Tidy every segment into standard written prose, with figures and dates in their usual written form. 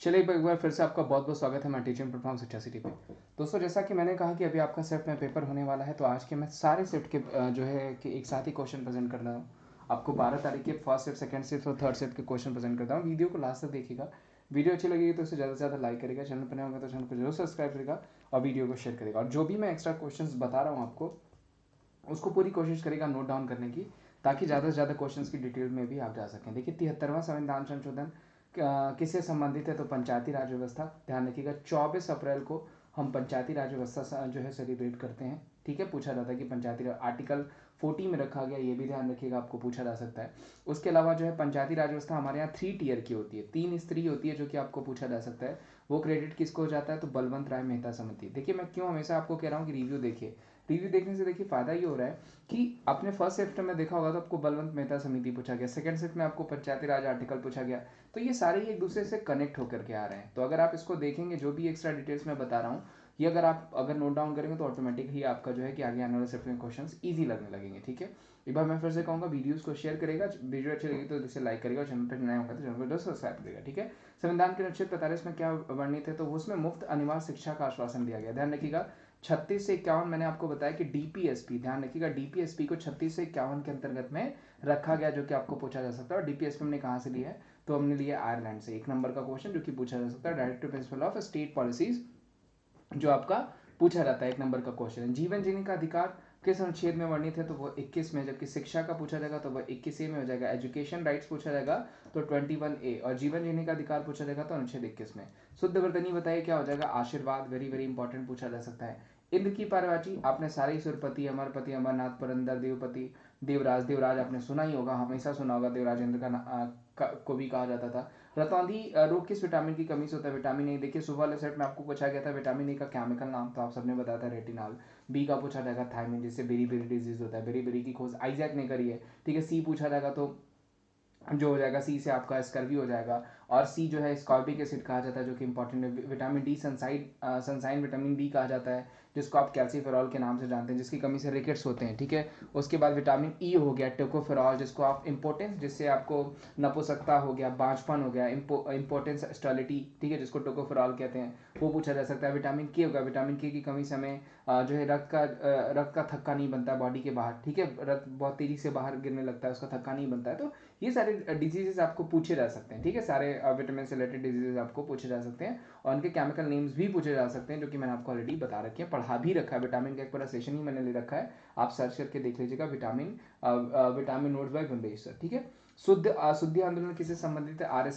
चलिए एक बार फिर से आपका बहुत बहुत स्वागत है मैं टीचिंग प्लेटफॉर्म शिक्षा सिटी पे। दोस्तों, जैसा कि मैंने कहा कि अभी आपका सेट में पेपर होने वाला है, तो आज के मैं सारे सेट के जो है कि एक साथ ही क्वेश्चन प्रेजेंट कर रहा हूँ। आपको 12 तारीख के फर्स्ट सेट, सेकंड सेट और थर्ड सेट के क्वेश्चन प्रेजेंट करता हूँ। वीडियो को लास्ट तक देखिएगा। वीडियो अच्छी लगेगी तो उसे ज़्यादा से ज़्यादा लाइक करेगा, चैनल पर नए होंगे तो चैनल को जरूर सब्सक्राइब करेगा और वीडियो को शेयर करेगा। और जो भी मैं एक्स्ट्रा क्वेश्चन बता रहा हूँ आपको, उसको पूरी कोशिश करेगा नोट डाउन करने की, ताकि ज़्यादा से ज़्यादा क्वेश्चंस की डिटेल में भी आप जा सकें। देखिए, 73वां संविधान संशोधन किससे संबंधित है? तो पंचायती राज व्यवस्था। ध्यान रखिएगा, 24 अप्रैल को हम पंचायती राज व्यवस्था जो है सेलिब्रेट करते हैं। ठीक है, पूछा जाता है कि पंचायती आर्टिकल 40 में रखा गया, ये भी ध्यान रखिएगा, आपको पूछा जा सकता है। उसके अलावा जो है पंचायती राज व्यवस्था हमारे यहाँ 3 टियर की होती है, 3 स्तरीय होती है, जो कि आपको पूछा जा सकता है। वो क्रेडिट किसको हो जाता है? तो बलवंत राय मेहता समिति। देखिए, मैं क्यों हमेशा आपको कह रहा हूँ कि रिव्यू देखिए। रिव्यू देखने से देखिए फायदा ये हो रहा है कि आपने फर्स्ट सेट में देखा होगा तो आपको बलवंत मेहता समिति पूछा गया, सेकंड सेट में आपको पंचायती राज आर्टिकल पूछा गया, तो ये सारे ही एक दूसरे से कनेक्ट होकर के आ रहे हैं। तो अगर आप इसको देखेंगे, जो भी एक्स्ट्रा डिटेल्स मैं बता रहा हूँ, ये अगर नोट डाउन करेंगे तो ऑटोमेटिक ही आपका जो है कि आगे आने वाले सेट में क्वेश्चन ईजी लगने लगेंगे। ठीक है, एक बार मैं फिर से कहूँगा, वीडियोस को शेयर करेगा, वीडियो अच्छी लगी तो इसे लाइक करेगा और चैनल पर नया होगा तो चैनल को सब्सक्राइब करेगा। ठीक है, संविधान के अनुच्छेद 45 में क्या वर्णित है? तो उसमें मुफ्त अनिवार्य शिक्षा का आश्वासन दिया गया। ध्यान रखिएगा, 36 से 51 मैंने आपको बताया कि डीपीएसपी, ध्यान रखिएगा, डीपीएसपी को 36 से 51 के अंतर्गत में रखा गया, जो कि आपको पूछा जा सकता है। और डीपीएसपी हमने कहाँ से लिया है? तो हमने लिया आयरलैंड से। एक नंबर का क्वेश्चन जो कि पूछा जा सकता है, directive principle of state policies, जो आपका पूछा जाता है, एक नंबर का क्वेश्चन है। जीवन जीने का अधिकार किस अनुच्छेद में वर्णित है? तो वो 21 में। जबकि शिक्षा का पूछा जाएगा तो वह 21A में हो जाएगा। एजुकेशन राइट्स पूछा जाएगा तो 21A। और जीवन जीने का अधिकार पूछा जाएगा तो अनुच्छेद 21 में। शुद्ध वर्तनी बताइए क्या हो जाएगा? आशीर्वाद। वेरी वेरी इंपॉर्टेंट, पूछा जा सकता है। इंद्र की पार्वती, आपने सारे सुरपति, अमरपति, अमरनाथ, पुरंदर, देवपति, देवराज, देवराज आपने सुना ही होगा, हमेशा सुना होगा, देवराज इंद्र को भी कहा जाता था। रतौंधी रोग किस विटामिन की कमी से होता है? Vitamin A. देखिए, सुबह वाले सेट में आपको पूछा गया था विटामिन ए का केमिकल नाम, तो आप सबने बताया था रेटिनॉल। बी का पूछा जाएगा थायमिन, जिससे बेरी बेरी डिजीज होता है। बेरी बेरी की खोज आइजैक ने करी है। ठीक है, सी पूछा जाएगा तो जो हो जाएगा, सी से आपका स्कर्वी हो जाएगा। और सी जो है स्कॉर्बिक एसिड कहा जाता है, जो कि इंपॉर्टेंट है। Vitamin D sunshine vitamin D कहा जाता है, जिसको आप कैल्सीफेरॉल के नाम से जानते हैं, जिसकी कमी से रिकेट्स होते हैं। ठीक है, उसके बाद विटामिन ई हो गया, टोकोफेरॉल, जिसको आप इंपोर्टेंस, जिससे आपको नपुंसकता हो गया, बांझपन हो गया, इंपोर्टेंस स्टेरिलिटी, ठीक है, जिसको टोकोफेरॉल कहते हैं, वो पूछा जा सकता है। विटामिन के होगा, विटामिन के की कमी से हमें जो है रक्त का थक्का नहीं बनता बॉडी के बाहर। ठीक है, रक्त बहुत तेजी से बाहर गिरने लगता है, उसका थक्का नहीं बनता है। तो ये सारे डिजीजेस आपको पूछे जा सकते हैं। ठीक है, सारे विटामिन से रिलेटेड डिजीजेस आपको पूछे जा सकते हैं और उनके केमिकल नेम्स भी पूछे जा सकते हैं, जो कि मैंने आपको ऑलरेडी बता रखे हैं, पढ़ा भी रखा है। विटामिन का एक पूरा सेशन ही मैंने ले रखा है, आप सर्च करके देख लीजिएगा, विटामिन नोट्स बाय गुंडेश सर। ठीक है, शुद्धि आंदोलन किससे संबंधित है? आर्य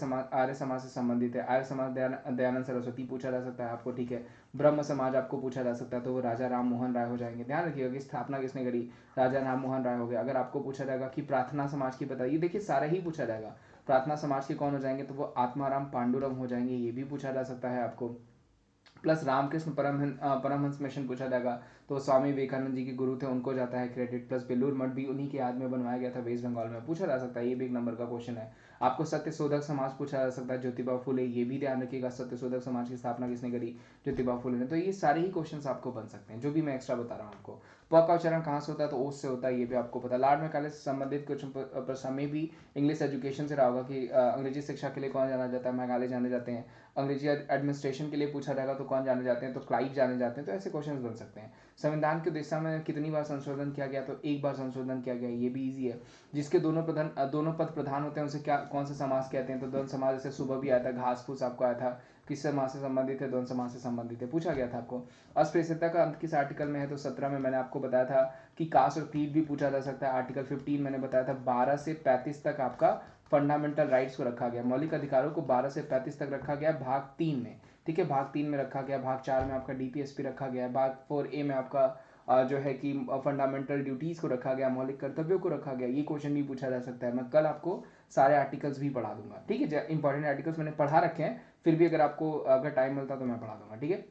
समाज से संबंधित है। आर्य समाज दयानंद सरस्वती पूछा जा सकता है आपको। ठीक है, ब्रह्म समाज आपको पूछा जा सकता है, तो वो राजा राम मोहन राय हो जाएंगे। ध्यान रखिएगा कि स्थापना किसने करी? राजा राम मोहन राय हो गया। अगर आपको पूछा जाएगा कि प्रार्थना समाज की बताइए, देखिए सारा ही पूछा जाएगा। प्रार्थना समाज के कौन हो जाएंगे? तो वो आत्माराम पांडुरंग हो जाएंगे, ये भी पूछा जा सकता है आपको। प्लस रामकृष्ण परमहंस मिशन पूछा जाएगा, तो स्वामी विवेकानंद जी के गुरु थे, उनको जाता है क्रेडिट। प्लस बेलूर मठ भी उन्हीं के याद में बनवाया गया था, वेस्ट बंगाल में, पूछा जा सकता है, ये भी एक नंबर का क्वेश्चन है। आपको सत्य शोधक समाज पूछा जा सकता है, ज्योतिबा फुले, ये भी ध्यान रखिएगा, सत्य शोधक समाज की स्थापना किसने करी? ज्योतिबा फुले ने। तो ये सारे ही क्वेश्चन आपको बन सकते हैं, जो भी मैं एक्स्ट्रा बता रहा हूँ आपको। प का उच्चारण कहाँ से होता है? तो ओस से होता है, ये भी आपको पता। लॉर्ड मैकाले से संबंधित कुछ प्रश्न में भी इंग्लिश एजुकेशन से रहा होगा कि अंग्रेजी शिक्षा के लिए कौन जाना जाता है? मैकाले जाने जाते हैं। अंग्रेजी एडमिनिस्ट्रेशन के लिए पूछा जाएगा तो कौन जाने जाते हैं? तो क्लाइव जाने जाते हैं। तो ऐसे क्वेश्चंस बन सकते हैं। संविधान की दिशा में कितनी बार संशोधन किया गया? तो एक बार संशोधन किया गया, ये भी इजी है। जिसके दोनों पद प्रधान होते हैं उसे क्या, कौन सा समाज कहते हैं? तो द्वंद्व समाज। जैसे सुबह भी आया था, घास फूस आपको आया था, किस समाज से संबंधित है? द्वंद्व समाज से संबंधित है, पूछा गया था आपको। अस्पृश्यता का अंत किस आर्टिकल में है? तो 17 में। मैंने आपको बताया था कि कास्ट और क्रीड भी पूछा जा सकता है, आर्टिकल 15 मैंने बताया था। 12 से 35 तक आपका फंडामेंटल राइट्स को रखा गया, मौलिक अधिकारों को 12 से 35 तक रखा गया भाग 3 में। ठीक है, भाग 3 में रखा गया। भाग 4 में आपका डीपीएसपी रखा गया। भाग 4A में आपका जो है कि फंडामेंटल ड्यूटीज को रखा गया, मौलिक कर्तव्यों को रखा गया। ये क्वेश्चन भी पूछा जा सकता है। मैं कल आपको सारे आर्टिकल्स भी पढ़ा दूंगा। ठीक है, इंपॉर्टेंट आर्टिकल्स मैंने पढ़ा रखे हैं, फिर भी अगर आपको अगर टाइम मिलता तो मैं पढ़ा दूंगा। ठीक है,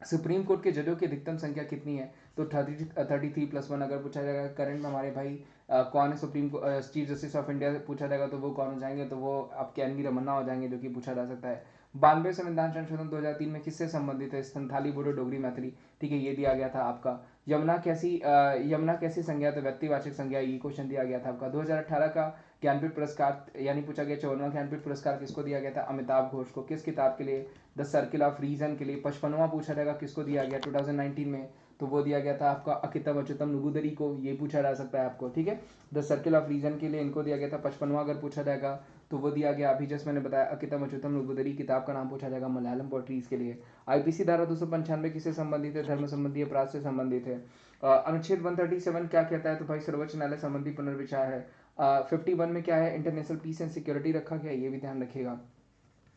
सुप्रीम कोर्ट के जजों की अधिकतम संख्या कितनी है? तो 33+1 अगर पूछा जाएगा। करंट में हमारे भाई कौन है supreme chief justice of India पूछा जाएगा तो वो कौन हो जाएंगे? तो वो आपके एन वी रमन्ना हो जाएंगे, जो कि पूछा जा सकता है। 92 संविधान संशोधन 2003 में किससे संबंधित है? संथाली, बोडो, डोगरी, मैथिली। ठीक है, ये दिया गया था आपका। यमुना कैसी संज्ञा? तो व्यक्तिवाचक संज्ञा, ये क्वेश्चन दिया गया था आपका। 2018 का ज्ञानपीठ पुरस्कार यानी पूछा गया 54वां ज्ञानपीठ पुरस्कार किसको दिया गया था? अमिताभ घोष को। किस किताब के लिए? द सर्किल ऑफ रीजन के लिए। 55वां पूछा जाएगा किसको दिया गया 2019 में? तो वो दिया गया था आपका अकितम अच्युतम नुगुदरी को। ये पूछा जा सकता है आपको, ठीक है। द सर्किल ऑफ रीजन के लिए इनको दिया गया था 55वां अगर पूछा जाएगा तो वो दिया गया अभी जस्ट मैंने बताया अकितम अच्युतम नुगुदरी। किताब का नाम पूछा जाएगा मलयालम पोट्रीज के लिए। आईपीसी धारा 295 किससे संबंधित है? धर्म संबंधी अपराध से संबंधित है। अनुच्छेद 137 क्या कहता है? तो भाई सर्वोच्च न्यायालय संबंधी पुनर्विचार है। 51 में क्या है? इंटरनेशनल पीस एंड सिक्योरिटी रखा गया, ये भी ध्यान रखिएगा।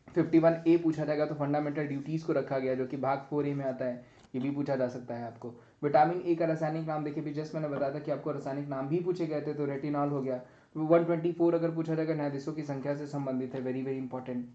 51A पूछा जाएगा तो फंडामेंटल ड्यूटीज को रखा गया जो कि भाग 4A में आता है, ये भी पूछा जा सकता है आपको। विटामिन ए का रासायनिक नाम देखिए, भी जस्ट मैंने बताया था कि आपको रासायनिक नाम भी पूछे गए थे, तो रेटिनॉल हो गया। 124 अगर पूछा जाएगा न्यायाधीशों की संख्या से संबंधित है, वेरी वेरी इंपॉर्टेंट।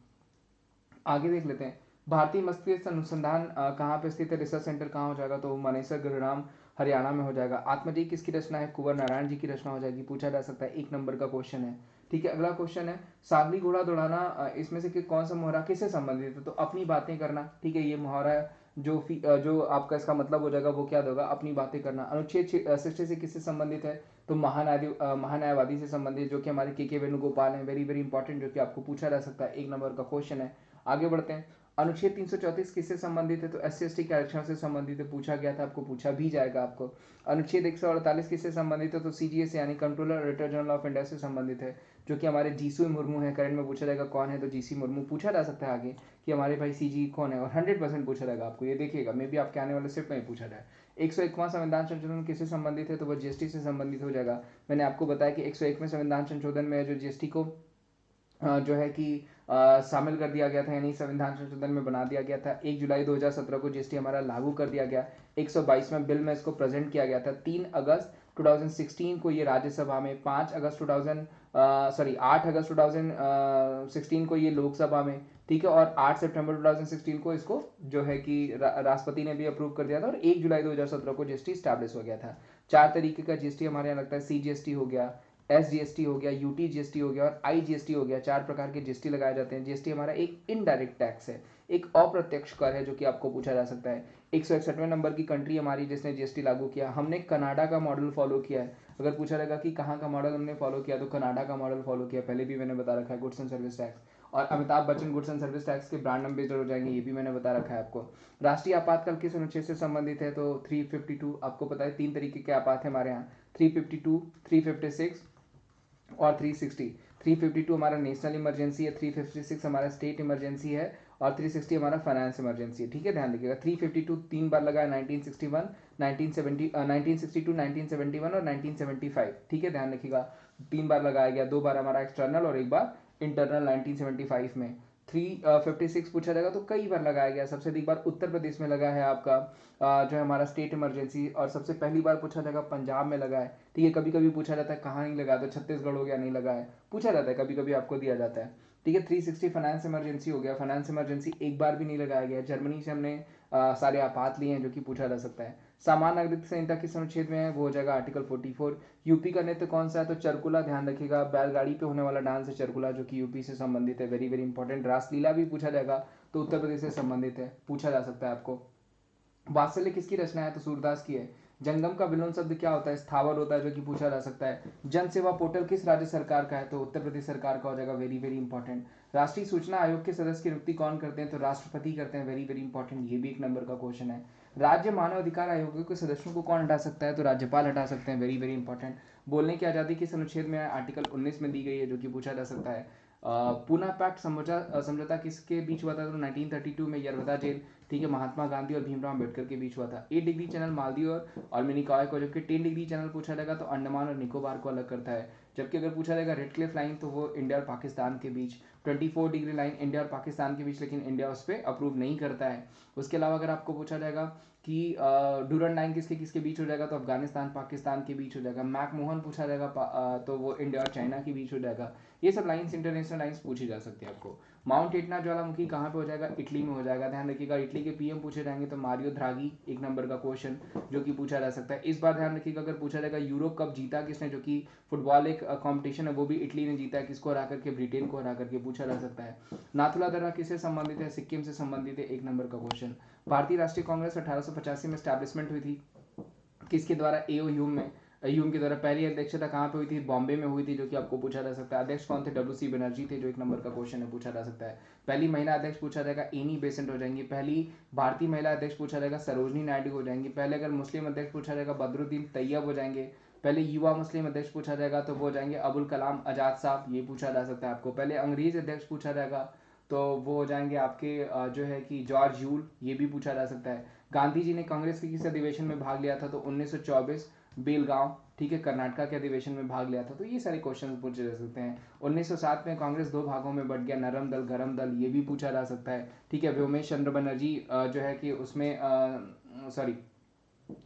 आगे देख लेते हैं, भारतीय मस्तिष्क अनुसंधान कहाँ पे स्थित है? रिसर्च सेंटर कहाँ हो जाएगा? तो मानेसर गुरुग्राम हरियाणा में हो जाएगा। आत्मजी किसकी रचना है? कुंवर नारायण जी की रचना हो जाएगी, पूछा जा सकता है, 1 नंबर का क्वेश्चन है, ठीक है। अगला क्वेश्चन है, सागरी घोड़ा दौड़ाना इसमें से कौन सा मुहावरा किससे संबंधित है? तो अपनी बातें करना, ठीक है, ये मुहावरा है। जो आपका इसका मतलब हो जाएगा वो क्या होगा? अपनी बातें करना। अनुच्छेद 60 से किससे संबंधित है? तो महान्यायवादी से संबंधित, जो कि हमारे के वेणुगोपाल हैं, वेरी वेरी इंपॉर्टेंट, जो कि आपको पूछा जा सकता है, 1 नंबर का क्वेश्चन है। आगे बढ़ते हैं, अनुच्छेद 334 किससे संबंधित है? तो SC/ST के आरक्षण से संबंधित है, पूछा गया था, आपको पूछा भी जाएगा आपको। अनुच्छेद 148 किससे संबंधित है? तो CGS यानी controller auditor general of India से संबंधित है, जो कि हमारे जीसी मुर्मू है। करंट में पूछा जाएगा कौन है? तो जीसी मुर्मू। पूछा जा सकता है आगे कि हमारे भाई CG कौन है, और 100% पूछा जाएगा आपको, ये देखिएगा, मे भी आपके आने वाले शिफ्ट में ही पूछा जाए। 101वां संविधान संशोधन किससे संबंधित है? तो वो GST से संबंधित हो जाएगा। मैंने आपको बताया कि 101वें संविधान संशोधन में जो GST को जो है कि शामिल कर दिया गया था, यानी संविधान संशोधन में बना दिया गया था। 1 जुलाई 2017 को GST हमारा लागू कर दिया गया। 122वें बिल में इसको प्रेजेंट किया गया था। 3 अगस्त 2016 को ये राज्यसभा में, 8 अगस्त 2016 को ये लोकसभा में, ठीक है, और 8 सितंबर 2016 को इसको जो है कि राष्ट्रपति ने भी अप्रूव कर दिया था, और 1 जुलाई 2017 को GST स्टैब्लिश हो गया था। 4 तरीके का GST हमारे यहाँ लगता है, CGST हो गया, SGST हो गया, UTGST हो गया और IGST हो गया। 4 प्रकार के GST लगाए जाते हैं। GST हमारा एक इनडायरेक्ट टैक्स है, एक अप्रत्यक्ष कर है, जो कि आपको पूछा जा सकता है। 161वें नंबर की कंट्री हमारी जिसने GST लागू किया, हमने कनाडा का मॉडल फॉलो किया है। अगर पूछा रहेगा कि कहाँ का मॉडल हमने फॉलो किया, तो कनाडा का मॉडल फॉलो किया, पहले भी मैंने बता रखा है, गुड्स एंड सर्विस टैक्स। और Amitabh Bachchan goods and service tax के ब्रांड एम्बेसडर हो जाएंगे, ये भी मैंने बता रखा है आपको। राष्ट्रीय आपातकाल किस अनुच्छेद से संबंधित है? तो 352, आपको पता है 3 तरीके के आपात है हमारे यहाँ, 352, 356 और 360। 352 हमारा नेशनल इमरजेंसी है, 356 हमारा स्टेट इमरजेंसी है, और 360 हमारा फाइनेंस इमरजेंसी है, ठीक है, ध्यान रखिएगा। 352 3 बार लगा है, 1961, 1970, 1962, 1971 और 1975, ठीक है, ध्यान रखिएगा, 3 बार लगाया गया, 2 बार हमारा एक्सटर्नल और 1 बार इंटरनल 1975 में। 356 पूछा जाएगा तो कई बार लगाया गया, सबसे अधिक बार उत्तर प्रदेश में लगा है आपका जो है हमारा स्टेट इमरजेंसी, और सबसे पहली बार पूछा जाएगा पंजाब में लगा है, ठीक है। कभी कभी पूछा जाता है कहाँ नहीं लगा, तो छत्तीसगढ़ हो गया, नहीं लगा है, पूछा जाता है, कभी कभी आपको दिया जाता है, ठीक है। 360 फाइनेंस इमरजेंसी हो गया, फाइनेंस इमरजेंसी 1 बार भी नहीं लगाया गया। जर्मनी से हमने सारे आपात लिए हैं, जो कि पूछा जा सकता है। सामान्य नागरिक संहिता किस अनुच्छेद में है? वो हो जाएगा आर्टिकल 44। यूपी का नृत्य कौन सा है? तो चरकुला, ध्यान रखिएगा, बैलगाड़ी पे होने वाला डांस है चरकुला, जो कि यूपी से संबंधित है, वेरी वेरी इंपॉर्टेंट। रासलीला भी पूछा जाएगा, तो उत्तर प्रदेश से संबंधित है, पूछा जा सकता है आपको। वात्सल्य किसकी रचना है? तो सूरदास की है। जंगम का विलोम शब्द क्या होता है? स्थावर होता है, जो कि पूछा जा सकता है। जन सेवा पोर्टल किस राज्य सरकार का है? तो उत्तर प्रदेश सरकार का हो जाएगा, वेरी वेरी इंपॉर्टेंट। राष्ट्रीय सूचना आयोग के सदस्य की नियुक्ति कौन करते हैं? तो राष्ट्रपति करते हैं, वेरी वेरी इंपॉर्टेंट, ये भी 1 नंबर का क्वेश्चन है। राज्य मानव अधिकार आयोग के सदस्यों को कौन हटा सकता है? तो राज्यपाल हटा सकते हैं, वेरी वेरी इंपॉर्टेंट। बोलने की आजादी किस अनुच्छेद में है? आर्टिकल 19 में दी गई है, जो कि पूछा जा सकता है। पूना पैक्ट समझौता किसके बीच हुआ था? तो 1932 में यरवदा जेल, ठीक है, महात्मा गांधी और भीमराव अम्बेडकर के बीच हुआ था। 8 डिग्री चैनल मालदीव और मिनिकॉय को, जबकि 10 डिग्री चैनल पूछा जाएगा तो अंडमान और निकोबार को अलग करता है। जबकि अगर पूछा जाएगा रेड क्लिफ लाइन, तो वो इंडिया और पाकिस्तान के बीच। 24 डिग्री लाइन इंडिया और पाकिस्तान के बीच, लेकिन इंडिया उस पर अप्रूव नहीं करता है। उसके अलावा अगर आपको पूछा जाएगा कि डूरन लाइन किसके किसके बीच हो जाएगा, तो अफगानिस्तान पाकिस्तान के बीच हो जाएगा। मैकमोहन पूछा जाएगा तो वो इंडिया और चाइना के बीच हो जाएगा। ये सब लाइंस इंटरनेशनल लाइंस पूछी जा सकती है आपको। माउंट एटना ज्वालामुखी कहाँ पे हो जाएगा? इटली में हो जाएगा, ध्यान रखिएगा। इटली के पीएम पूछे जाएंगे तो मारियो ड्रागी, 1 नंबर का क्वेश्चन, जो कि पूछा जा सकता है। इस बार ध्यान रखिएगा, अगर पूछा जाएगा यूरो कप जीता किसने, जो कि फुटबॉल एक कंपटीशन है, वो भी इटली ने जीता है, किसको हरा करके? ब्रिटेन को हरा करके, पूछा जा सकता है। नाथुला दर्रा किससे संबंधित है? सिक्किम से संबंधित है, 1 नंबर का क्वेश्चन। भारतीय राष्ट्रीय कांग्रेस 1885 में स्टैब्लिशमेंट हुई थी, किसके द्वारा? एओ ह्यूम में। यूएम के द्वारा पहली अध्यक्षता कहाँ पे हुई थी? बॉम्बे में हुई थी, जो कि आपको पूछा जा सकता है। अध्यक्ष कौन थे? डब्ल्यू सी बनर्जी थे, जो एक नंबर का क्वेश्चन है, पूछा जा सकता है। पहली महिला अध्यक्ष पूछा जाएगा, एनी बेसेंट हो जाएंगी। पहली भारतीय महिला अध्यक्ष पूछा जाएगा, सरोजनी नायडू हो जाएंगी। पहले अगर मुस्लिम अध्यक्ष पूछा जाएगा, बदरुद्दीन तैयब हो जाएंगे। पहले युवा मुस्लिम अध्यक्ष पूछा जाएगा तो वो हो जाएंगे अबुल कलाम आजाद साहब, ये पूछा जा सकता है आपको। पहले अंग्रेज अध्यक्ष पूछा जाएगा तो वो हो जाएंगे आपके जो है कि जॉर्ज यूल, ये भी पूछा जा सकता है। गांधी जी ने कांग्रेस के किस अधिवेशन में भाग लिया था? तो 1924 बेलगांव, ठीक है, कर्नाटक के अधिवेशन में भाग लिया था। तो ये सारे क्वेश्चन पूछे जा सकते हैं। 1907 में कांग्रेस दो भागों में बट गया, नरम दल गरम दल, ये भी पूछा जा सकता है। ठीक है, व्योमेश चंद्र बनर्जी जो है कि उसमें सॉरी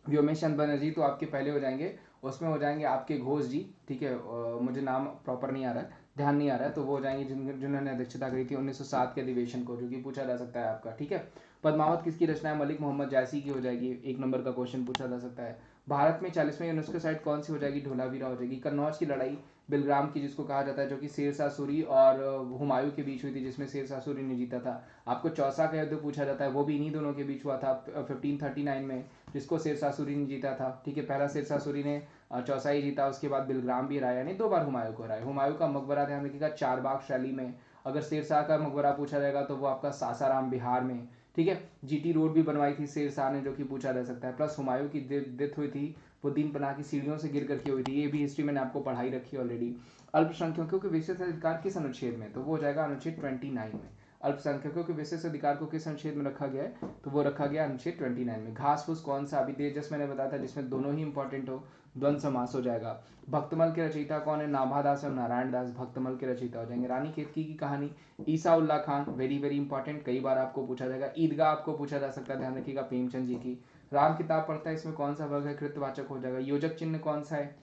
व्योमेश चंद्र बनर्जी तो आपके पहले हो जाएंगे, उसमें हो जाएंगे आपके घोष जी, ठीक है, मुझे नाम प्रॉपर नहीं आ रहा है, ध्यान नहीं आ रहा है, तो वो हो जाएंगे जिन्होंने अध्यक्षता करी थी 1907 के अधिवेशन को, जो कि पूछा जा सकता है आपका। ठीक है, पद्मावत किसकी रचना है? मलिक मोहम्मद जायसी की हो जाएगी, एक नंबर का क्वेश्चन पूछा जा सकता है। भारत में 40वें यूनेस्को साइट कौन सी हो जाएगी? धोलावीरा हो जाएगी। कन्नौज की लड़ाई बिलग्राम की जिसको कहा जाता है, जो कि शेरशाह सूरी और हुमायूं के बीच हुई थी, जिसमें शेरशाह सूरी ने जीता था। आपको चौसा का युद्ध पूछा जाता है, वो भी इन्हीं दोनों के बीच हुआ था 1539 में, जिसको शेरशाह सूरी ने जीता था। ठीक है, पहला शेरशाह सूरी ने चौसा ही जीता, उसके बाद बिलग्राम भी हराया, यानी दो बार हुमायूं को हराया। हुमायूं का मकबरा ध्यान रखिएगा चारबाग शैली में। अगर शेरशाह का मकबरा पूछा जाएगा तो वो आपका सासाराम बिहार में। ठीक है, जीटी रोड भी बनवाई थी शेरशाह ने, जो कि पूछा जा सकता है। प्लस हुमायूं की डेथ हुई थी वो दीन पनाह की सीढ़ियों से गिर करके हुई थी, ये भी हिस्ट्री मैंने आपको पढ़ाई रखी ऑलरेडी। अल्पसंख्यकों के विशेष अधिकार किस अनुच्छेद में? तो वो हो जाएगा अनुच्छेद 29 में। अल्पसंख्यकों के विशेष अधिकार को किस अनुच्छेद में रखा गया है? तो वो रखा गया अनुच्छेद 29 में। घास फूस कौन सा? अभी जस्ट मैंने बताया था, जिसमें दोनों ही इंपॉर्टेंट हो, द्वंद्व समास हो जाएगा। भक्तमल के रचयिता कौन है? नाभादास और नारायण दास भक्तमल के रचयिता हो जाएंगे। रानी केतकी की कहानी, Isa Ullah Khan, very very important, कई बार आपको पूछा जाएगा। ईदगाह आपको पूछा जा सकता है, ध्यान रखिएगा, प्रेमचंद जी की। राम किताब पढ़ता है, इसमें कौन सा वर्ग है? कृतवाचक हो जाएगा। योजक चिन्ह कौन सा है?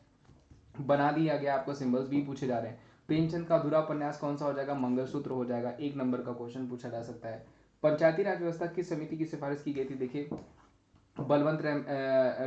बना दिया गया, आपको सिंबल्स भी पूछे जा रहे हैं। प्रेमचंद का अधूरा उपन्यास कौन सा हो जाएगा? मंगलसूत्र हो जाएगा, एक नंबर का क्वेश्चन पूछा जा सकता है। पंचायती राज व्यवस्था किस समिति की सिफारिश की गई थी? देखिए, बलवंत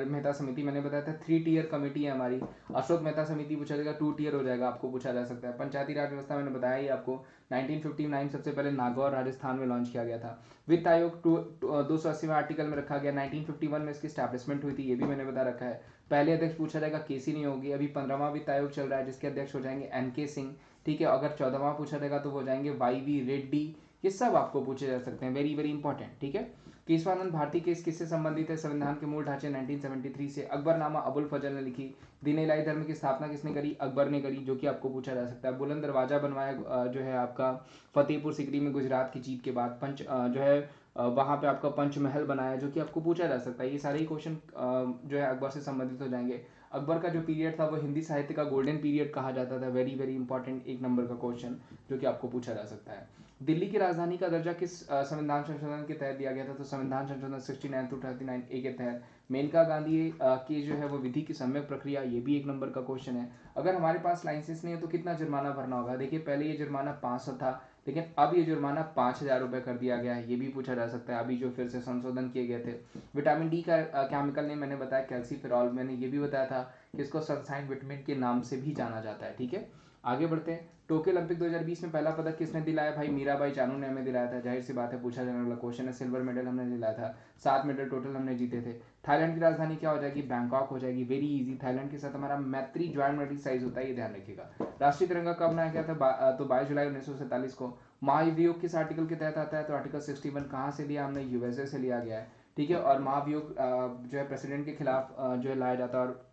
मेहता समिति, मैंने बताया था 3 टियर कमेटी है हमारी। अशोक मेहता समिति पूछा जाएगा, 2 टियर हो जाएगा, आपको पूछा जा सकता है। पंचायती राज व्यवस्था मैंने बताया ही आपको, 1959 सबसे पहले नागौर राजस्थान में लॉन्च किया गया था। वित्त आयोग 280वें आर्टिकल में रखा गया, 1951 में इसकी स्टैब्लिशमेंट हुई थी, ये भी मैंने बता रखा है। पहले अध्यक्ष पूछा जाएगा, केसी नहीं होगी। अभी 15वां वित्त आयोग चल रहा है, जिसके अध्यक्ष हो जाएंगे एनके सिंह। ठीक है, अगर 14वां पूछा जाएगा तो हो जाएंगे वाई रेड्डी। ये सब आपको पूछे जा सकते हैं, वेरी वेरी इंपॉर्टेंट। ठीक है, केशवानंद भारती केस किससे संबंधित है? संविधान के मूल ढांचे 1973 से। अकबरनामा अबुल फजल ने लिखी। दीन इलाही धर्म की स्थापना किसने करी? अकबर ने करी, जो कि आपको पूछा जा सकता है। बुलंद दरवाजा बनवाया जो है आपका फतेहपुर सिकरी में गुजरात की जीत के बाद। जो है वहां पे आपका पंचमहल बनाया, जो कि आपको पूछा जा सकता है। ये सारे ही क्वेश्चन जो है अकबर से संबंधित हो जाएंगे। अकबर का जो पीरियड था वो हिंदी साहित्य का गोल्डन पीरियड कहा जाता था, वेरी वेरी इंपॉर्टेंट, एक नंबर का क्वेश्चन जो कि आपको पूछा जा सकता है। दिल्ली की राजधानी का दर्जा किस संविधान संशोधन के तहत दिया गया था? तो संविधान संशोधन 69 टू 39 ए के तहत। मेनका गांधी की जो है वो विधि की सम्यक प्रक्रिया, ये भी एक नंबर का क्वेश्चन है। अगर हमारे पास लाइसेंस नहीं है तो कितना जुर्माना भरना होगा? देखिए, पहले ये जुर्माना 500 था, लेकिन अब ये जुर्माना 5000 रुपये कर दिया गया है, ये भी पूछा जा सकता है, अभी जो फिर से संशोधन किए गए थे। विटामिन डी का केमिकल नेम मैंने बताया कैल्सीफेरॉल, मैंने ये भी बताया था कि इसको सनसाइन विटामिन के नाम से भी जाना जाता है। ठीक है, आगे बढ़ते हैं। टोक्यो ओलंपिक 2020 में पहला पदक किसने दिलाया? भाई मीराबाई चानू ने हमें दिलाया था, जाहिर सी बात है, पूछा जाने वाला क्वेश्चन है। सिल्वर मेडल हमने दिलाया था, 7 मेडल टोटल हमने जीते थे। थाईलैंड की राजधानी क्या हो जाएगी? बैंकॉक हो जाएगी, वेरी इजी। थाईलैंड के साथ हमारा मैत्री ज्वाइंट मेडल साइज होता है, ये ध्यान रखिएगा। राष्ट्रीय तिरंगा कब बनाया गया था? तो 22 जुलाई 1947 को। महाभियोग किस आर्टिकल के तहत आता है? तो आर्टिकल 61। कहाँ से लिया हमने? यूएसए से लिया गया है। ठीक है, और महाभियोग जो है प्रेसिडेंट के खिलाफ जो है लाया जाता है, और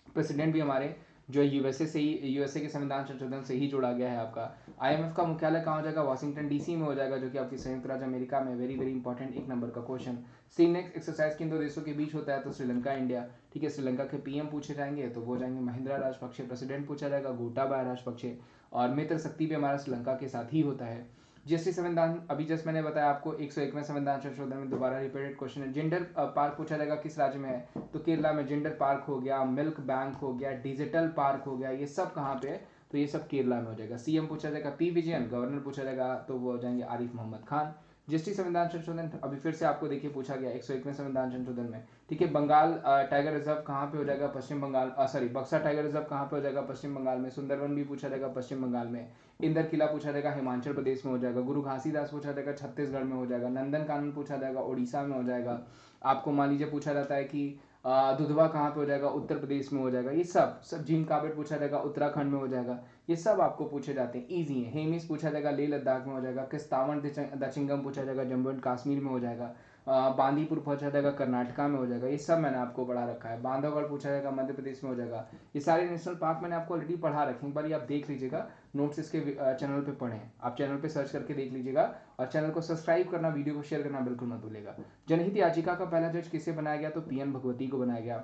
प्रेसिडेंट भी हमारे जो यूएसए से ही, यूएसए के संविधान संशोधन से ही जोड़ा गया है आपका। आईएमएफ का मुख्यालय कहाँ हो जाएगा? वाशिंगटन डीसी में हो जाएगा, जो कि आपकी संयुक्त राज्य अमेरिका में, वेरी वेरी इंपॉर्टेंट, एक नंबर का क्वेश्चन। सीनेक्स एक्सरसाइज किन दो देशों के बीच होता है? तो श्रीलंका इंडिया। ठीक है, श्रीलंका के पीएम पूछे जाएंगे तो वो जाएंगे महिंद्रा राजपक्षे। प्रेसिडेंट पूछा जाएगा गोटाबाया राजपक्षे। और मित्र शक्ति भी हमारा श्रीलंका के साथ ही होता है। जीएसटी संविधान, अभी जस्ट मैंने बताया आपको 101वें संविधान संशोधन में दोबारा रिपीटेड क्वेश्चन है। जेंडर पार्क पूछा जाएगा किस राज्य में है? तो केरला में जेंडर पार्क हो गया, मिल्क बैंक हो गया, डिजिटल पार्क हो गया, ये सब कहाँ पे है? तो ये सब केरला में हो जाएगा। सीएम पूछा जाएगा पी विजयन, गवर्नर पूछा जाएगा तो वो हो जाएंगे आरिफ मोहम्मद खान। जीएसटी संविधान संशोधन अभी फिर से आपको देखिए पूछा गया 101वें संविधान संशोधन में। ठीक है, बंगाल टाइगर रिजर्व कहाँ पे हो जाएगा? पश्चिम बंगाल, सॉरी, बक्सा टाइगर रिजर्व कहाँ पे हो जाएगा? पश्चिम बंगाल में। सुंदरवन भी पूछा जाएगा पश्चिम बंगाल में। इंदर किला पूछा जाएगा हिमाचल प्रदेश में हो जाएगा। गुरु घासीदास पूछा जाएगा छत्तीसगढ़ में हो जाएगा। नंदन कानन पूछा जाएगा उड़ीसा में हो जाएगा। आपको मान लीजिए पूछा जाता है कि दुधवा कहाँ पे हो जाएगा, उत्तर प्रदेश में हो जाएगा। ये सब सब जिम कार्बेट पूछा जाएगा, उत्तराखंड में हो जाएगा। ये सब आपको पूछे जाते हैं, ईजी है। हेमिस पूछा जाएगा, लेह लद्दाख में हो जाएगा। किस्तावन दचिंगम पूछा जाएगा, जम्मू एंड कश्मीर में हो जाएगा। बांदीपुर पूछा जाएगा, कर्नाटका में हो जाएगा। ये सब मैंने आपको पढ़ा रखा है। बांधवगढ़ पूछा जाएगा, मध्य प्रदेश में हो जाएगा। ये सारे नेशनल पार्क मैंने आपको ऑलरेडी पढ़ा रखे हैं, एक बार आप देख लीजिएगा। नोट्स इसके चैनल पे पढ़ें, आप चैनल पे सर्च करके देख लीजिएगा। और चैनल को सब्सक्राइब करना, वीडियो को शेयर करना बिल्कुल मत भूलिएगा। जनहित याचिका का पहला जज किसे बनाया गया, तो पीएन भगवती को बनाया गया।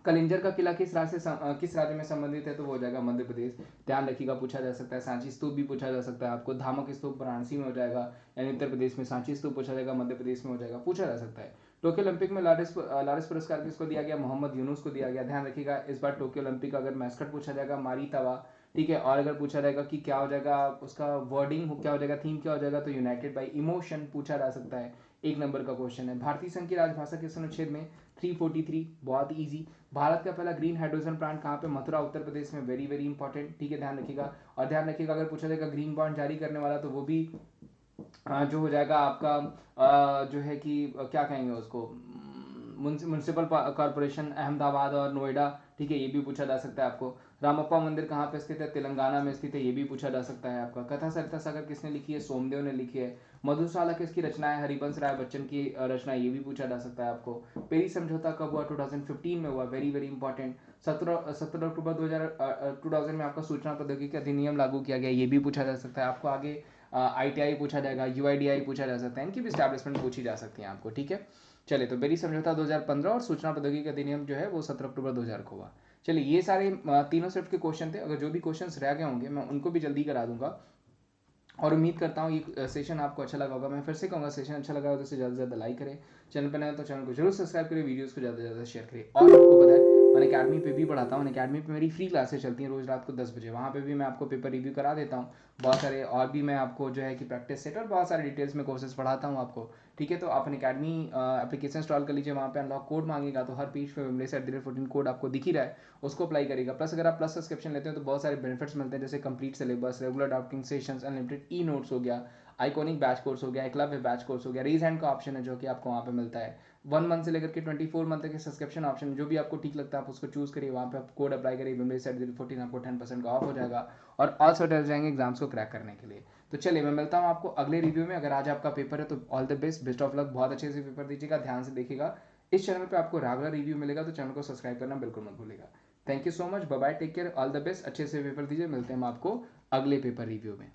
कलिंजर का किला किस राज्य में संबंधित है, तो वो हो जाएगा मध्य प्रदेश। ध्यान रखिएगा, पूछा जा सकता है। सांची स्तूप भी पूछा जा सकता है आपको। धामक स्तूप वाराणसी में हो जाएगा, यानी उत्तर प्रदेश में। सांची स्तूप पूछा जाएगा, मध्य प्रदेश में हो जाएगा, पूछा जा सकता है। टोक्यो ओलंपिक में लारेस पुरस्कार किसको दिया गया, मोहम्मद यूनुस को दिया गया। ध्यान रखिएगा, इस बार टोक्यो ओलंपिक का अगर मैस्कट पूछा जाएगा, मारी तवा, ठीक है। और अगर पूछा जाएगा कि क्या हो जाएगा उसका वर्डिंग, क्या हो जाएगा, थीम क्या हो जाएगा, तो यूनाइटेड बाई इमोशन पूछा जा सकता है। एक नंबर का क्वेश्चन है। भारतीय संघ की राजभाषा किस अनुच्छेद में, 343, बहुत इजी। भारत का पहला ग्रीन हाइड्रोजन प्लांट कहाँ पे, मथुरा उत्तर प्रदेश में। वेरी वेरी इंपॉर्टेंट, ठीक है, ध्यान रखिएगा। और ध्यान रखिएगा, अगर पूछा जाएगा ग्रीन बॉन्ड जारी करने वाला, तो वो भी जो हो जाएगा आपका जो है कि क्या कहेंगे उसको, म्यूनसिपल कॉर्पोरेशन अहमदाबाद और नोएडा, ठीक है, ये भी पूछा जा सकता है आपको। रामप्पा मंदिर कहाँ पे स्थित है, तेलंगाना में स्थित है, ये भी पूछा जा सकता है आपका। कथा सरिता सागर किसने लिखी है, सोमदेव ने लिखी है। मधुशाला किसकी रचना है, हरिवंश राय बच्चन की रचना, ये भी पूछा जा सकता है आपको। पेरिस समझौता कब हुआ, 2015 में हुआ, वेरी वेरी इंपॉर्टेंट। 17 अक्टूबर 2000 में आपका सूचना प्रौद्योगिकी अधिनियम लागू किया गया, ये भी पूछा जा सकता है आपको। आगे ITI पूछा जाएगा, UIDI पूछा जा सकता है, इनकी भी स्टैब्लिशमेंट पूछी जा सकती है आपको, ठीक है। चलिए, तो पेरिस समझौता 2015 और सूचना प्रौद्योगिकी अधिनियम जो है वो 17 अक्टूबर 2000 को हुआ। चलिए, ये सारे तीनों शिफ्ट के क्वेश्चन थे। अगर जो भी क्वेश्चंस रह गए होंगे मैं उनको भी जल्दी करा दूंगा। और उम्मीद करता हूँ ये सेशन आपको अच्छा लगा होगा। मैं फिर से कहूँगा, सेशन अच्छा लगा हो तो इसे ज़्यादा से ज़्यादा लाइक करें। चैनल पर नए हो तो चैनल को जरूर सब्सक्राइब करें, वीडियोस को ज़्यादा से ज़्यादा शेयर करें। और आपको पता है, मैं अकेडमी पे भी पढ़ाता हूँ। अकेडमी पे मेरी फ्री क्लासेस चलती हैं रोज़ रात को 10 बजे। वहाँ पे भी मैं आपको पेपर रिव्यू करा देता हूँ बहुत सारे, और भी मैं आपको जो है कि प्रैक्टिस सेट और बहुत सारे डिटेल्स में कोर्सेज पढ़ाता हूँ आपको, ठीक है। तो आप अकेडमी एप्लीकेशन इंस्टॉल कर लीजिए, वहाँ पे अनलॉक कोड मांगेगा, तो हर पेज पे विमलेश@14 कोड आपको दिख ही रहा है, उसको अप्लाई करेगा। प्लस अगर आप प्लस सब्सक्रिप्शन लेते हैं तो बहुत सारे बेनिफिट्स मिलते हैं, जैसे complete syllabus, regular doubting sessions, unlimited e notes हो गया, आइकॉनिक बैच कोर्स हो गया, एकलव्य बैच कोर्स हो गया, रेज हैंड का ऑप्शन है जो कि आपको वहाँ पे मिलता है। 1 मंथ से लेकर के 24 मंथ तक के सब्सक्रिप्शन ऑप्शन, जो भी आपको ठीक लगता है आप उसको चूज करिए, वहाँ पे आप कोड अप्लाई करिए विमलेश@14, आपको 10% का ऑफ हो जाएगा और ऑल सर्ट जाएंगे एग्जाम्स को क्रैक करने के लिए। तो चलिए, मैं मिलता हूँ आपको अगले रिव्यू में। अगर आज आपका पेपर है तो all the best, best of luck, बहुत अच्छे से पेपर दीजिएगा, ध्यान से देखिएगा। इस चैनल पे आपको रेगुलर रिव्यू मिलेगा, तो चैनल को सब्सक्राइब करना बिल्कुल मत भूलिएगा। Thank you so much, bye bye, take care, all the best, अच्छे से पेपर दीजिए। मिलते हैं हम आपको अगले पेपर रिव्यू में।